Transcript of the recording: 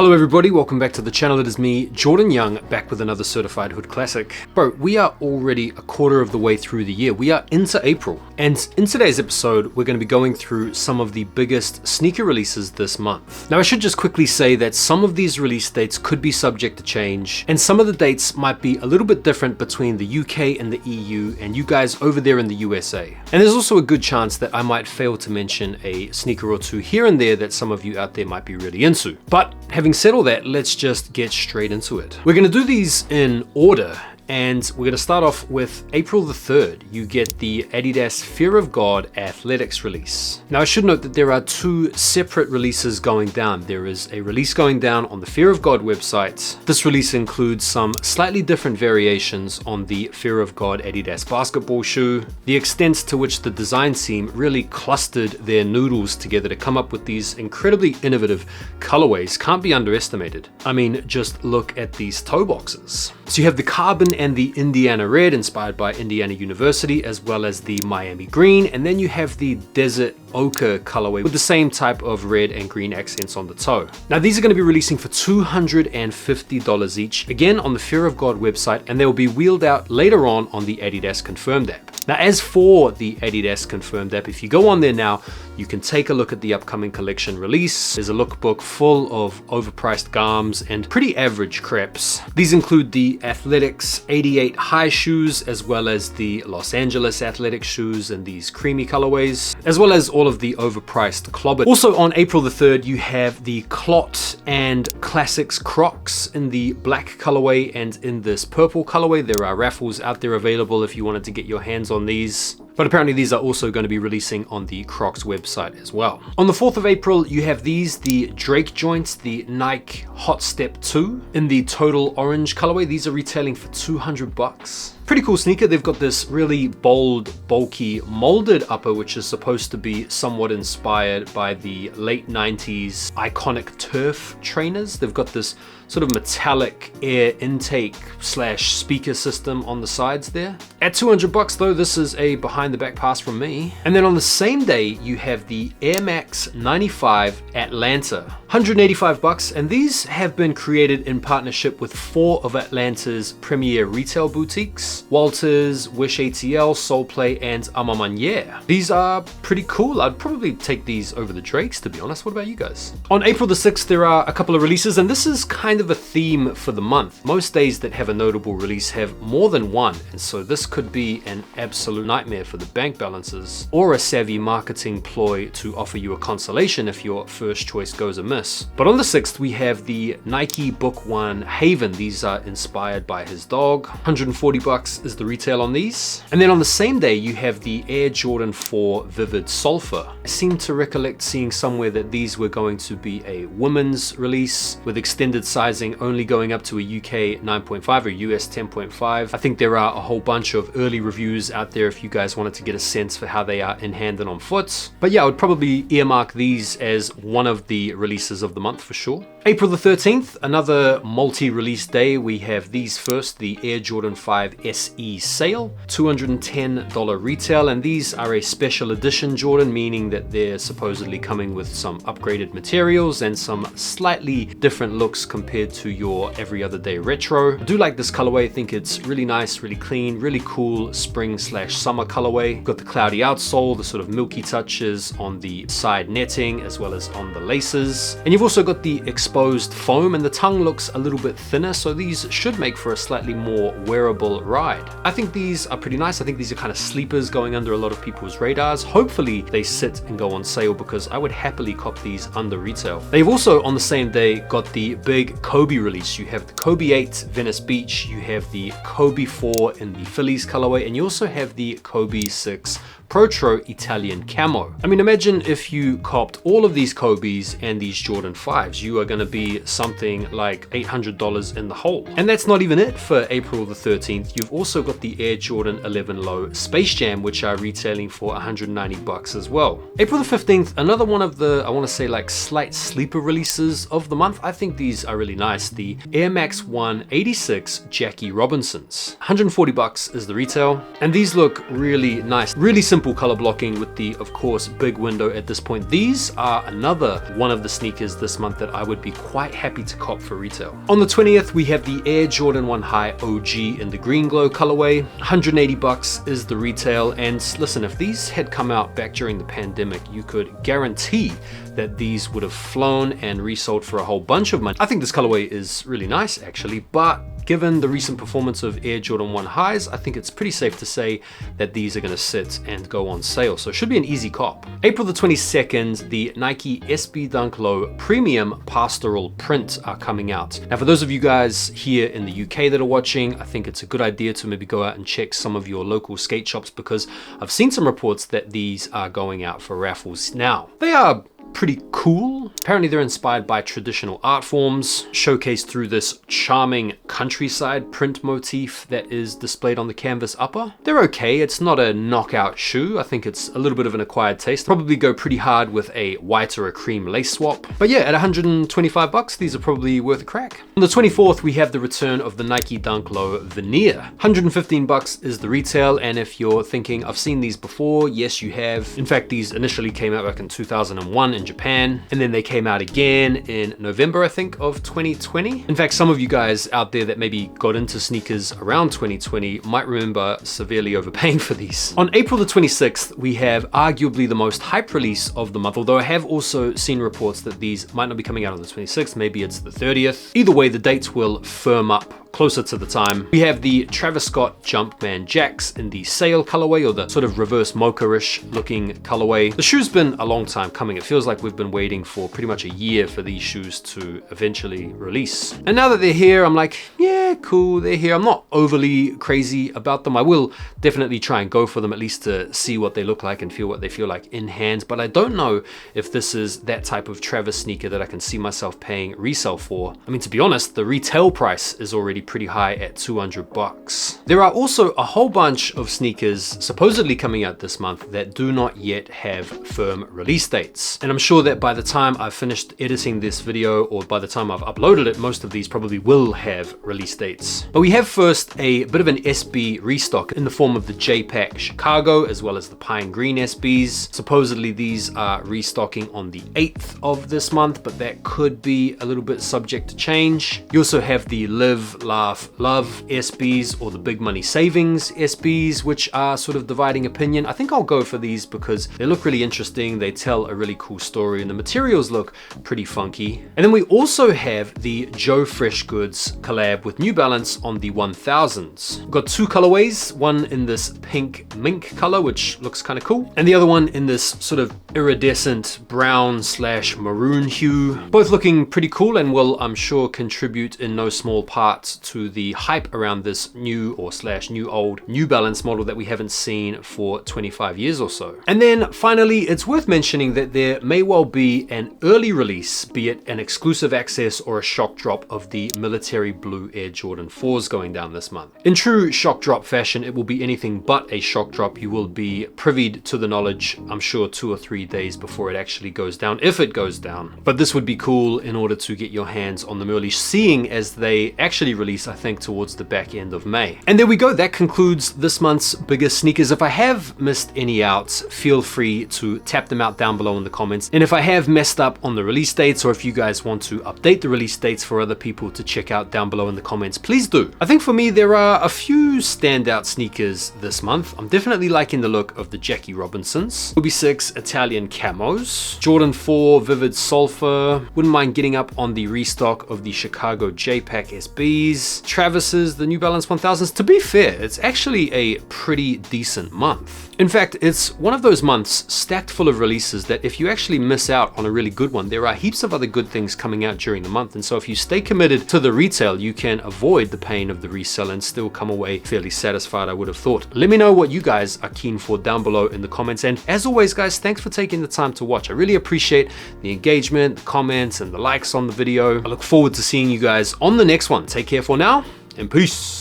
Hello everybody, welcome back to the channel. It is me, Jordan Young, back with another certified hood classic. Bro, we are already a quarter of the way through the year. We are into April. And in today's episode, we're going to be going through some of the biggest sneaker releases this month. Now, I should just quickly say that some of these release dates could be subject to change, and some of the dates might be a little bit different between the UK and the EU and you guys over there in the USA. And there's also a good chance that I might fail to mention a sneaker or two here and there that some of you out there might be really into. But having said all that, let's just get straight into it. We're going to do these in order, and we're going to start off with April the 3rd. You get the Adidas Fear of God Athletics release. Now, I should note that there are two separate releases going down. There is a release going down on the Fear of God website. This release includes some slightly different variations on the Fear of God Adidas basketball shoe. The extent to which the design team really clustered their noodles together to come up with these incredibly innovative colorways can't be underestimated. I mean, just look at these toe boxes. So you have the carbon and the Indiana red, inspired by Indiana University, as well as the Miami green, and then you have the desert ochre colorway with the same type of red and green accents on the toe. Now, these are going to be releasing for $250 each, again on the Fear of God website, and they will be wheeled out later on the Adidas Confirmed app. Now, as for the Adidas Confirmed app, if you go on there now, you can take a look at the upcoming collection release. There's a lookbook full of overpriced garms and pretty average crepes. These include the Athletics 88 high shoes, as well as the Los Angeles Athletic shoes and these creamy colorways, as well as all of the overpriced clobber. Also on April the 3rd, you have the Clot and Classics Crocs in the black colorway and in this purple colorway. There are raffles out there available if you wanted to get your hands on these. But apparently these are also going to be releasing on the Crocs website as well. On the 4th of April, you have these, the Drake joints, the Nike Hot Step 2 in the total orange colorway. These are retailing for $200. Pretty cool sneaker. They've got this really bold, bulky, molded upper, which is supposed to be somewhat inspired by the late 90s iconic turf trainers. They've got this sort of metallic air intake slash speaker system on the sides there. At $200 though, this is a behind the back pass from me. And then on the same day, you have the Air Max 95 Atlanta. $185, and these have been created in partnership with 4 of Atlanta's premier retail boutiques: Walters, Wish ATL, Soul Play, and Amamanier. These are pretty cool. I'd probably take these over the Drakes, to be honest. What about you guys? On April the 6th, there are a couple of releases, and this is kind of a theme for the month. Most days that have a notable release have more than one, and so this could be an absolute nightmare for the bank balances, or a savvy marketing ploy to offer you a consolation if your first choice goes amiss. But on the 6th, we have the Nike Book 1 Haven. These are inspired by his dog. $140 is the retail on these. And then on the same day, you have the Air Jordan 4 Vivid Sulfur. I seem to recollect seeing somewhere that these were going to be a women's release with extended sizing only going up to a UK 9.5 or US 10.5. I think there are a whole bunch of early reviews out there if you guys wanted to get a sense for how they are in hand and on foot. But yeah, I would probably earmark these as one of the releases of the month for sure. April the 13th, another multi-release day. We have these first, the Air Jordan 5 SE Sale, $210 retail, and these are a special edition Jordan, meaning that they're supposedly coming with some upgraded materials and some slightly different looks compared to your every other day retro. I do like this colorway. I think it's really nice, really clean, really cool spring slash summer colorway. Got the cloudy outsole, the sort of milky touches on the side netting as well as on the laces. And you've also got the exposed foam, and the tongue looks a little bit thinner, so these should make for a slightly more wearable ride. I think these are pretty nice. I think these are kind of sleepers going under a lot of people's radars. Hopefully they sit and go on sale, because I would happily cop these under retail. They've also on the same day got the big Kobe release. You have the Kobe 8 Venice Beach, you have the Kobe 4 in the Phillies colorway, and you also have the Kobe 6 Protro Italian Camo. I mean, imagine if you copped all of these Kobes and these Jordan 5s. You are going to be something like $800 in the hole. And that's not even it for April the 13th. You've also got the Air Jordan 11 Low Space Jam, which are retailing for $190 as well. April the 15th, another one of the, I want to say, like slight sleeper releases of the month. I think these are really nice. The Air Max 1 86 Jackie Robinsons. $140 is the retail. And these look really nice. Really simple simple color blocking with the, of course, big window at this point. These are another one of the sneakers this month that I would be quite happy to cop for retail. On the 20th, we have the Air Jordan 1 High OG in the green glow colorway. 180 bucks is the retail. And listen, if these had come out back during the pandemic, you could guarantee that these would have flown and resold for a whole bunch of money. I think this colorway is really nice actually, but given the recent performance of Air Jordan 1 Highs, I think it's pretty safe to say that these are going to sit and go on sale. So it should be an easy cop. April the 22nd, the Nike SB Dunk Low Premium Pastoral Print are coming out. Now, for those of you guys here in the UK that are watching, I think it's a good idea to maybe go out and check some of your local skate shops, because I've seen some reports that these are going out for raffles. Now, they are pretty cool. Apparently they're inspired by traditional art forms, showcased through this charming countryside print motif that is displayed on the canvas upper. They're okay, it's not a knockout shoe. I think it's a little bit of an acquired taste. Probably go pretty hard with a white or a cream lace swap. But yeah, at 125 bucks, these are probably worth a crack. On the 24th, we have the return of the Nike Dunk Low Veneer. 115 bucks is the retail, and if you're thinking, I've seen these before, yes you have. In fact, these initially came out back in 2001 in Japan, and then they came out again in November, I think, of 2020. In fact, some of you guys out there that maybe got into sneakers around 2020 might remember severely overpaying for these. On April the 26th, we have arguably the most hype release of the month, although I have also seen reports that these might not be coming out on the 26th, maybe it's the 30th. Either way, the dates will firm up closer to the time. We have the Travis Scott Jumpman Jacks in the sail colorway, or the sort of reverse mocha-ish looking colorway. The shoe's been a long time coming. It feels like we've been waiting for pretty much a year for these shoes to eventually release. And now that they're here, I'm like, yeah, cool, they're here. I'm not overly crazy about them. I will definitely try and go for them, at least to see what they look like and feel what they feel like in hands. But I don't know if this is that type of Travis sneaker that I can see myself paying resale for. I mean, to be honest, the retail price is already pretty high at 200 bucks. There are also a whole bunch of sneakers supposedly coming out this month that do not yet have firm release dates. And I'm sure that by the time I've finished editing this video, or by the time I've uploaded it, most of these probably will have release dates. But we have first a bit of an SB restock in the form of the J-Pack Chicago, as well as the Pine Green SBs. Supposedly these are restocking on the 8th of this month, but that could be a little bit subject to change. You also have the Live, Laugh, Love SBs, or the Big Money Savings SBs, which are sort of dividing opinion. I think I'll go for these because they look really interesting. They tell a really cool story and the materials look pretty funky. And then we also have the Joe Freshgoods collab with New Balance on the 1000s. We've got two colorways, one in this pink mink color, which looks kind of cool, and the other one in this sort of iridescent brown / maroon hue. Both looking pretty cool and will, I'm sure, contribute in no small part to the hype around this new or / new old New Balance model that we haven't seen for 25 years or so. And then finally, it's worth mentioning that there may well be an early release, be it an exclusive access or a shock drop, of the military blue Air Jordan 4s going down this month. In true shock drop fashion, it will be anything but a shock drop. You will be privied to the knowledge, I'm sure, 2 or 3 days before it actually goes down, if it goes down. But this would be cool in order to get your hands on them early, seeing as they actually release, I think, towards the back end of May. And there we go. That concludes this month's biggest sneakers. If I have missed any out, feel free to tap them out down below in the comments. And if I have messed up on the release dates, or if you guys want to update the release dates for other people to check out down below in the comments, please do. I think for me, there are a few standout sneakers this month. I'm definitely liking the look of the Jackie Robinsons, Ruby 6 Italian camos, Jordan 4 Vivid Sulfur. Wouldn't mind getting up on the restock of the Chicago J-Pack SBs, Travis's, the New Balance 1000s. To be fair, it's actually a pretty decent month. In fact, it's one of those months stacked full of releases that if you actually miss out on a really good one, there are heaps of other good things coming out during the month. And so if you stay committed to the retail, you can avoid the pain of the resell and still come away fairly satisfied, I would have thought. Let me know what you guys are keen for down below in the comments. And as always, guys, thanks for taking the time to watch. I really appreciate the engagement, the comments, and the likes on the video. I look forward to seeing you guys on the next one. Take care for now, and peace.